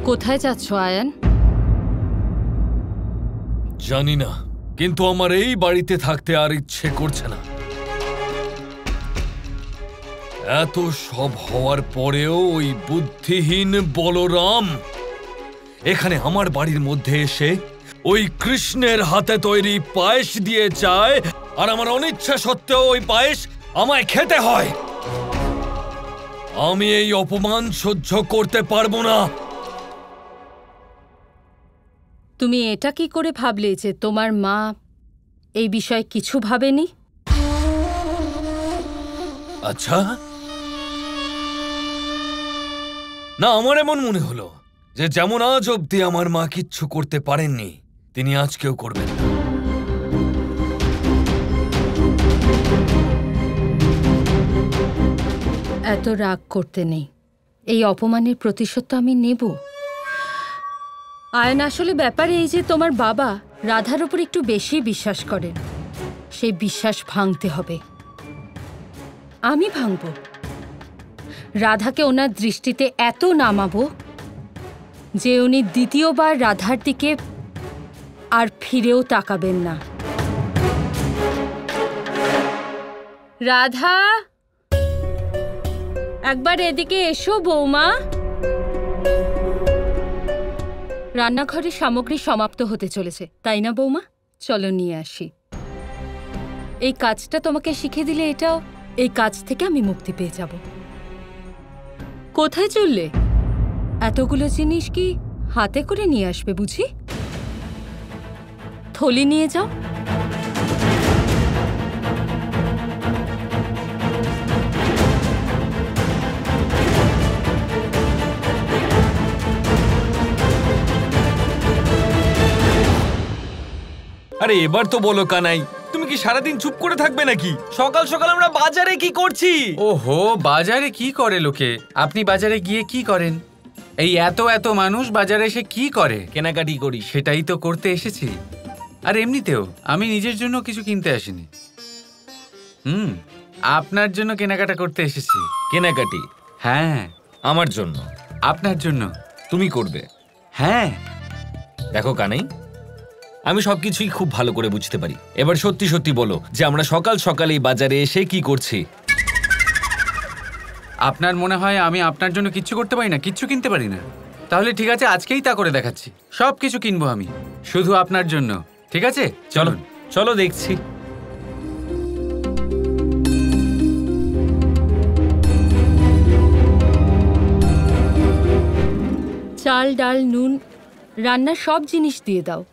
কোথায় যাচ্ছ আয়ান? জানি না, কিন্তু আমার এই বাড়িতে থাকতে আর ইচ্ছে করছে না। এত সব হওয়ার পরেও ওই বুদ্ধিহীন বলরাম এখানে আমার বাড়ির মধ্যে এসে ওই কৃষ্ণের হাতে তৈরি পায়েস দিয়ে যায়, আর আমার অনিচ্ছা সত্ত্বেও ওই পায়েস আমায় খেতে হয়। আমি এই অপমান সহ্য করতে পারবো না। তুমি এটা কি করে ভাবলে যে তোমার মা এই বিষয়ে কিছু ভাবেনি? আচ্ছা, না, আমার এমন মনে হলো যে যেমন আজ অব্দি আমার মা কিচ্ছু করতে পারেননি, তিনি আজকেও করবেন না। এত রাগ করতে নেই, এই অপমানের প্রতিশোধ তো আমি নেব। আয়ন, আসলে ব্যাপার এই যে তোমার বাবা রাধার উপর একটু বেশি বিশ্বাস করেন। সেই বিশ্বাস ভাঙতে হবে। আমি ভাঙব। রাধাকে ওনার দৃষ্টিতে এত নামাবো যে উনি দ্বিতীয়বার রাধার দিকে আর ফিরেও তাকাবেন না। রাধা, একবার এদিকে এসো বৌমা। রান্নাঘরের সামগ্রী সমাপ্ত হতে চলেছে, তাই না বৌমা? চলো নিয়ে আসি। এই কাজটা তোমাকে শিখে দিলে এই কাজ থেকে আমি মুক্তি পেয়ে যাব। কোথায় চললে? এতগুলো জিনিস কি হাতে করে নিয়ে আসবে বুঝি? থলি নিয়ে যাও। আরে এবার তো বলো কানাই, তুমি কি সারাদিন চুপ করে থাকবে নাকি? সকাল সকাল আমরা বাজারে কি করছি? ওহো, বাজারে কি করে লোকে? আপনি বাজারে গিয়ে কি করেন? এই এত এত মানুষ বাজারে এসে কি করে? কেনাকাটি করি। সেটাই তো করতে এসেছি। আর এমনিতেও আমি নিজের জন্য কিছু কিনতে আসিনি। আপনার জন্য কেনাকাটা করতে এসেছি। কেনাকাটি? হ্যাঁ, আমার জন্য? আপনার জন্য। তুমি করবে? হ্যাঁ। দেখো কানাই, আমি সবকিছুই খুব ভালো করে বুঝতে পারি। এবার সত্যি সত্যি বলো যে আমরা সকাল সকাল এই বাজারে এসে কি করছি? আপনার মনে হয় আমি আপনার জন্য কিচ্ছু করতে পারি না, কিচ্ছু কিনতে পারি না? তাহলে ঠিক আছে, আজকেই তা করে দেখাচ্ছি। সব কিছু কিনবো আমি, শুধু আপনার জন্য। ঠিক আছে, চলো চলো, দেখছি। চাল, ডাল, নুন, রান্নার সব জিনিস দিয়ে দাও।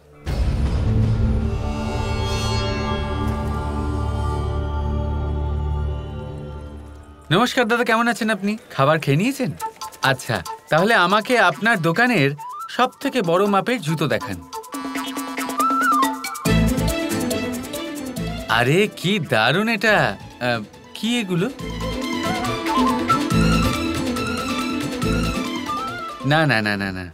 নমস্কার দাদা, কেমন আছেন আপনি? খাবার খেয়ে নিয়েছেন? আচ্ছা, তাহলে আমাকে আপনার দোকানের সব থেকে বড় মাপের জুতো দেখান। আরে কি দারুণ এটা! কি এগুলো? না না না না না,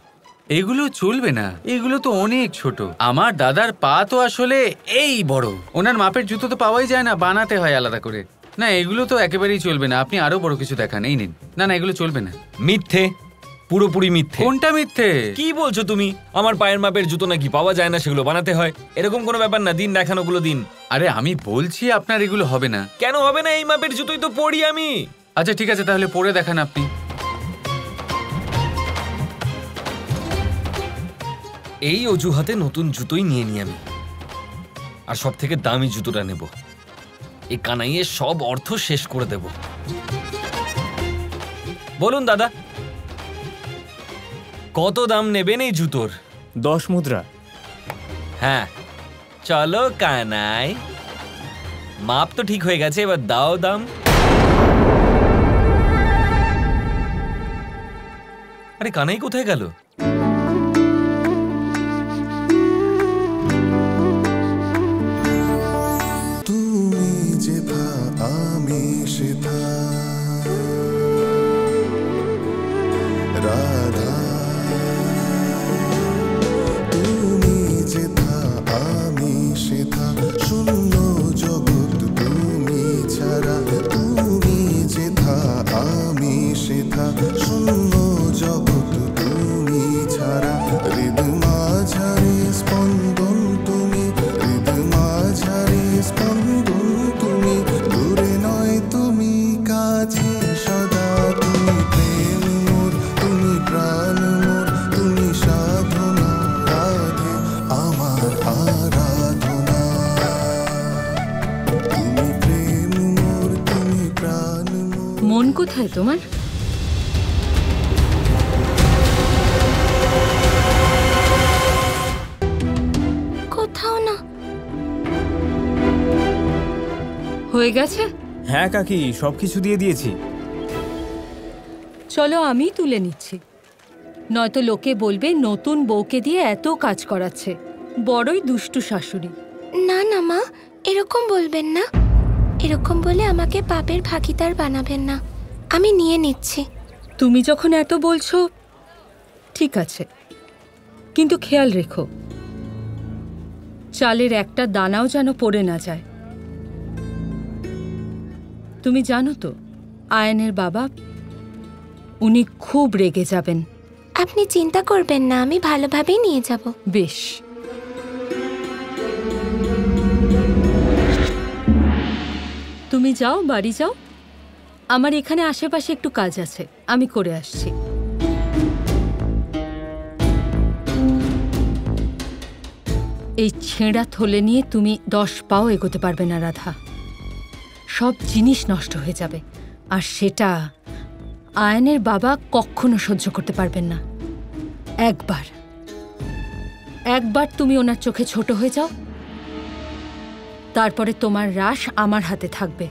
এগুলো চলবে না। এগুলো তো অনেক ছোট। আমার দাদার পা তো আসলে এই বড়। ওনার মাপের জুতো তো পাওয়াই যায় না, বানাতে হয় আলাদা করে। না, এগুলো তো একেবারেই চলবে না। আপনি আরো বড় কিছু দেখান। এই নিন। না না, এগুলো চলবে না। মিথ্যে, পুরোপুরি মিথ্যে। কোনটা মিথ্যে? কি বলছো তুমি? আমার পায়ের মাপের জুতো নাকি পাওয়া যায় না, সেগুলো বানাতে হয়? এরকম কোনো ব্যাপার না। দিন দেখানোগুলো দিন। আরে আমি বলছি আপনার এগুলো হবে না। কেন হবে না? এই মাপের জুতোই তো পরি আমি। আচ্ছা ঠিক আছে, তাহলে পরে দেখান আপনি। এই অজুহাতে নতুন জুতোই নিয়ে নি আমি, আর সব থেকে দামি জুতোটা নেব। এই কানাইয়ের সব অর্থ শেষ করে দেব। বলুন দাদা, কত দাম নেবেন এই জুতোর? 10 মুদ্রা। হ্যাঁ, চলো কানাই, মাপ তো ঠিক হয়ে গেছে, এবার দাও দাম। আরে কানাই কোথায় গেল? শূন্য জগৎ তুমি প্রাণ মোর তুমি সাধনা রাধে আমার আরাধনা তুমি প্রেম মোর তুমি প্রাণ মোর। মন কোথায় তোমার? কোথাও না। হয়ে গেছে? হ্যাঁ কাকি, সবকিছু দিয়ে দিয়েছি। চলো আমি তুলে নিচ্ছি, নয়তো লোকে বলবে নতুন বউকে দিয়ে এত কাজ করাচ্ছে, বড়ই দুষ্টু শাশুড়ি। না না মা, এরকম বলবেন না। এরকম বলে আমাকে পাপের ভাগিদার বানাবেন না। আমি নিয়ে নিচ্ছি। তুমি যখন এত বলছো ঠিক আছে, কিন্তু খেয়াল রেখো চালের একটা দানাও যেন পড়ে না যায়। তুমি জানো তো আয়নের বাবা, উনি খুব রেগে যাবেন। আপনি চিন্তা করবেন না, আমি ভালোভাবেই নিয়ে যাব। বেশ, তুমি যাও, বাড়ি যাও। আমার এখানে আশেপাশে একটু কাজ আছে, আমি করে আসছি। এই ছেঁড়া থলে নিয়ে তুমি 10 পাও এগোতে পারবে না রাধা। সব জিনিস নষ্ট হয়ে যাবে, আর সেটা আয়নের বাবা কখনো সহ্য করতে পারবেন না। একবার তুমি ওনার চোখে ছোট হয়ে যাও, তারপরে তোমার রাশ আমার হাতে থাকবে।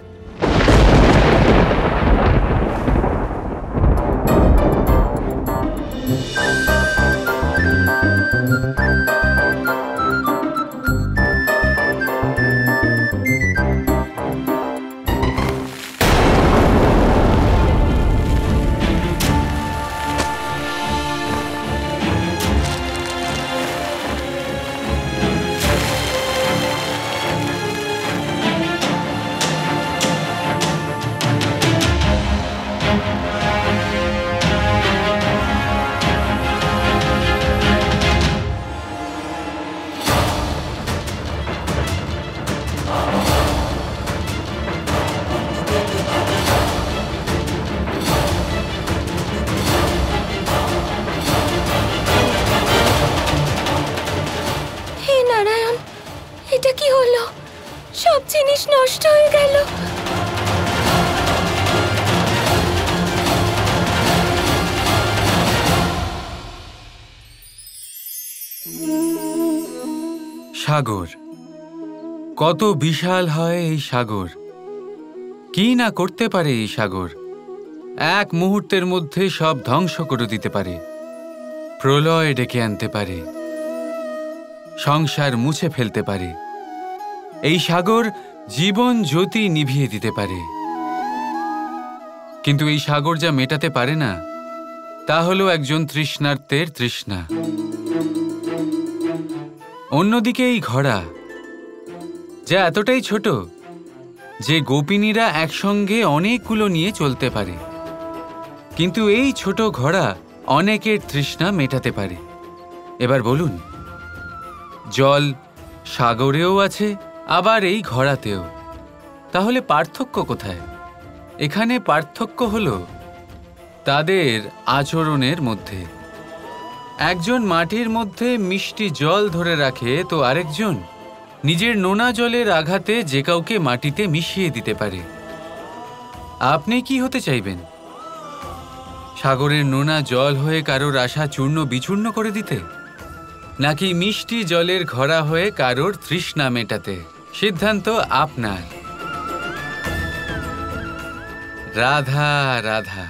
এটা কি হলো? সব জিনিস নষ্ট হয়ে গেল। সাগর, কত বিশাল হয় এই সাগর! কি না করতে পারে এই সাগর! এক মুহূর্তের মধ্যে সব ধ্বংস করে দিতে পারে, প্রলয় ডেকে আনতে পারে, সংসার মুছে ফেলতে পারে। এই সাগর জীবন জ্যোতি নিভিয়ে দিতে পারে। কিন্তু এই সাগর যা মেটাতে পারে না, তা হলো একজন তৃষ্ণার্তের তৃষ্ণা। অন্যদিকে এই ঘোড়া, যা এতটাই ছোট যে গোপিনীরা একসঙ্গে অনেকগুলো নিয়ে চলতে পারে, কিন্তু এই ছোট ঘোড়া অনেকের তৃষ্ণা মেটাতে পারে। এবার বলুন, জল সাগরেও আছে, আবার এই ঘোড়াতেও। তাহলে পার্থক্য কোথায়? এখানে পার্থক্য হলো তাদের আচরণের মধ্যে। একজন মাটির মধ্যে মিষ্টি জল ধরে রাখে, তো আরেকজন নিজের নোনা জলের আঘাতে যে কাউকে মাটিতে মিশিয়ে দিতে পারে। আপনি কি হতে চাইবেন? সাগরের নোনা জল হয়ে কারোর আশা চূর্ণ বিচূর্ণ করে দিতে, নাকি মিষ্টি জলের ঘোড়া হয়ে কারোর তৃষ্ণা মেটাতে? সিদ্ধান্ত আপনার। রাধা রাধা।